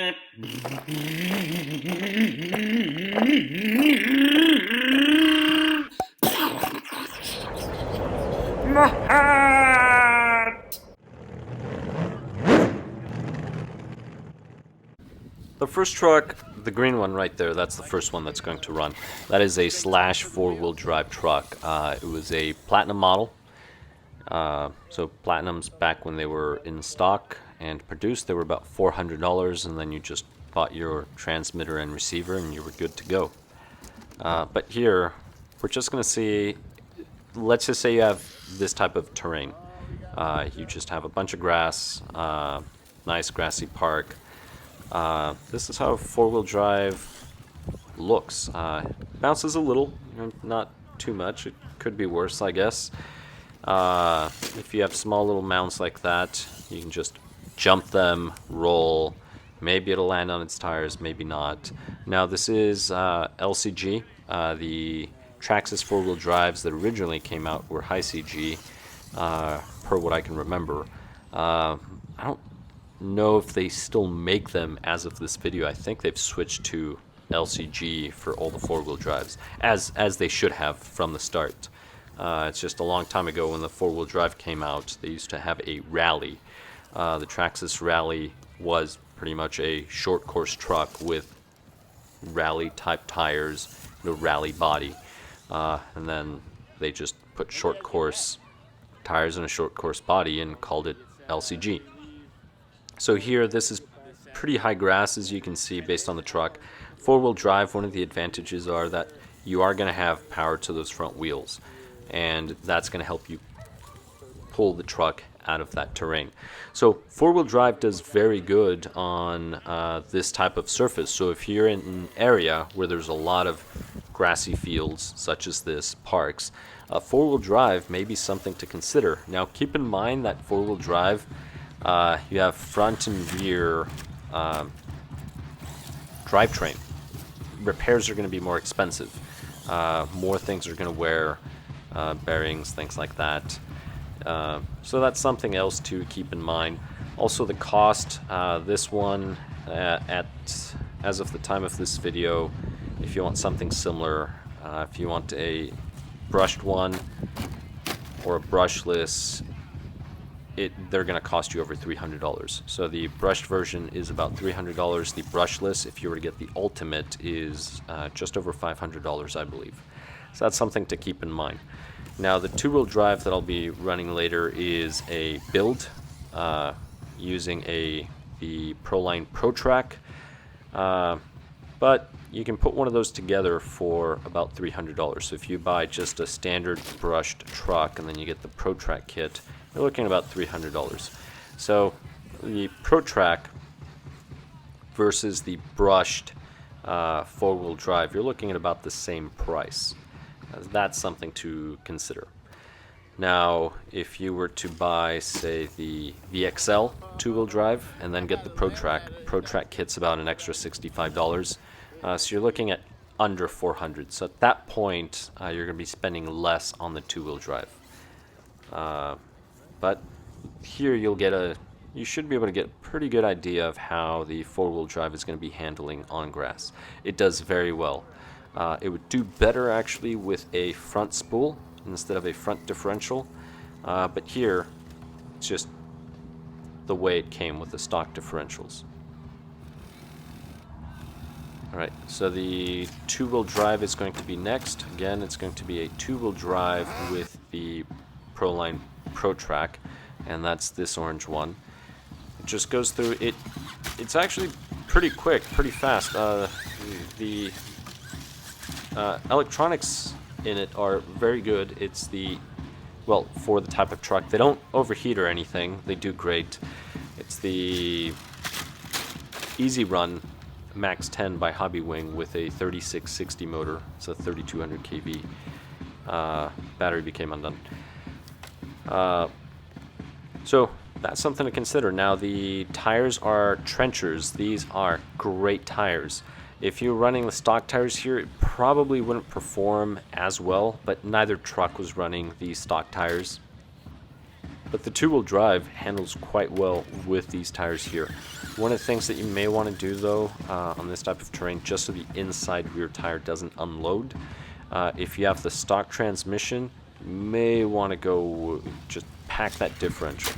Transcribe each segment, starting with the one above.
My hat! The first truck, the green one right there, that's the first one that's going to run. That is a Slash four-wheel drive truck. It was a Platinum model. So Platinums, back when they were in stock and produced, they were about $400, and then you just bought your transmitter and receiver and you were good to go. But here, we're just going to see, let's just say you have this type of terrain. You just have a bunch of grass, nice grassy park. This is how four-wheel drive looks. Bounces a little, not too much. It could be worse, I guess. If you have small little mounts like that, you can just jump them, roll. Maybe it'll land on its tires, maybe not. Now this is LCG. The Traxxas four-wheel drives that originally came out were high CG, per what I can remember. I don't know if they still make them as of this video. I think they've switched to LCG for all the four-wheel drives, as they should have from the start. It's just a long time ago when the four-wheel drive came out, they used to have a rally. The Traxxas Rally was pretty much a short course truck with rally type tires, rally body. And then they just put short course tires and a short course body and called it LCG. So here, this is pretty high grass, as you can see based on the truck. Four-wheel drive, one of the advantages are that you are going to have power to those front wheels, and that's going to help you pull the truck out of that terrain. So four-wheel drive does very good on this type of surface. So if you're in an area where there's a lot of grassy fields, such as this, parks, four-wheel drive may be something to consider. Now keep in mind that four-wheel drive, you have front and rear drivetrain. Repairs are going to be more expensive. More things are going to wear, bearings, things like that. So that's something else to keep in mind. Also the cost, this one, as of the time of this video, if you want something similar, if you want a brushed one or a brushless, they're going to cost you over $300. So the brushed version is about $300. The brushless, if you were to get the ultimate, is just over $500, I believe. So that's something to keep in mind. Now the two-wheel drive that I'll be running later is a build using the Proline ProTrack, but you can put one of those together for about $300. So if you buy just a standard brushed truck and then you get the ProTrack kit, you're looking at about $300. So the ProTrack versus the brushed four-wheel drive, you're looking at about the same price. That's something to consider. Now, if you were to buy, say, the VXL two-wheel drive and then get the ProTrack kit's about an extra $65. So you're looking at under $400. So at that point, you're going to be spending less on the two-wheel drive. But here you should be able to get a pretty good idea of how the four-wheel drive is going to be handling on grass. It does very well. It would do better actually with a front spool instead of a front differential, but here it's just the way it came with the stock differentials. Alright, so the two-wheel drive is going to be next. Again, it's going to be a two-wheel drive with the Proline ProTrack, and that's this orange one. It just goes through it. It's actually pretty quick, pretty fast. The electronics in it are very good. It's well, for the type of truck, they don't overheat or anything. They do great. It's the Easy Run Max 10 by Hobbywig with a 3660 motor. It's a 3200 kV. Battery became undone. So that's something to consider. Now the tires are trenchers. These are great tires. If you're running the stock tires here, it probably wouldn't perform as well, but neither truck was running these stock tires. But the two-wheel drive handles quite well with these tires here. One of the things that you may want to do though on this type of terrain, just so the inside rear tire doesn't unload, if you have the stock transmission, you may want to go just pack that differential.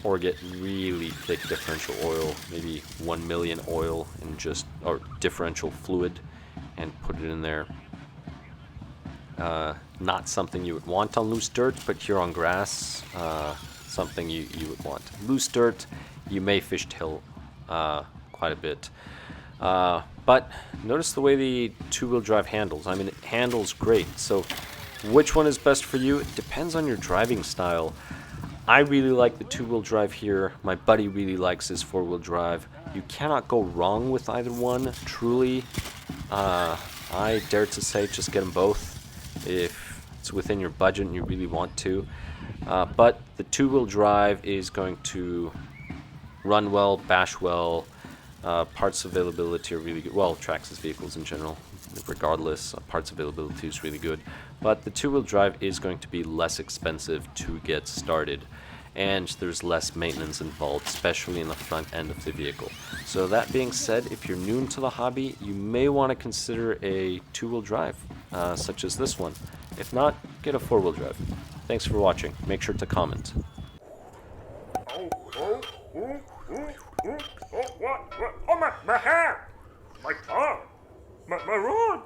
Or get really thick differential oil, maybe 1 million oil, and or differential fluid, and put it in there. Not something you would want on loose dirt, but here on grass, something you would want. Loose dirt, you may fishtail quite a bit. But notice the way the two-wheel drive handles. I mean, it handles great. So which one is best for you? It depends on your driving style. I really like the two-wheel drive here. My buddy really likes his four-wheel drive. You cannot go wrong with either one, truly. I dare to say just get them both if it's within your budget and you really want to. But the two-wheel drive is going to run well, bash well. Parts availability are really good. Well, Traxxas vehicles in general, regardless, parts availability is really good. But the two-wheel drive is going to be less expensive to get started, and there's less maintenance involved, especially in the front end of the vehicle. So that being said, if you're new to the hobby, you may want to consider a two-wheel drive, such as this one. If not, get a four-wheel drive. Thanks for watching. Make sure to comment. Oh, my hair! My tongue! My rod!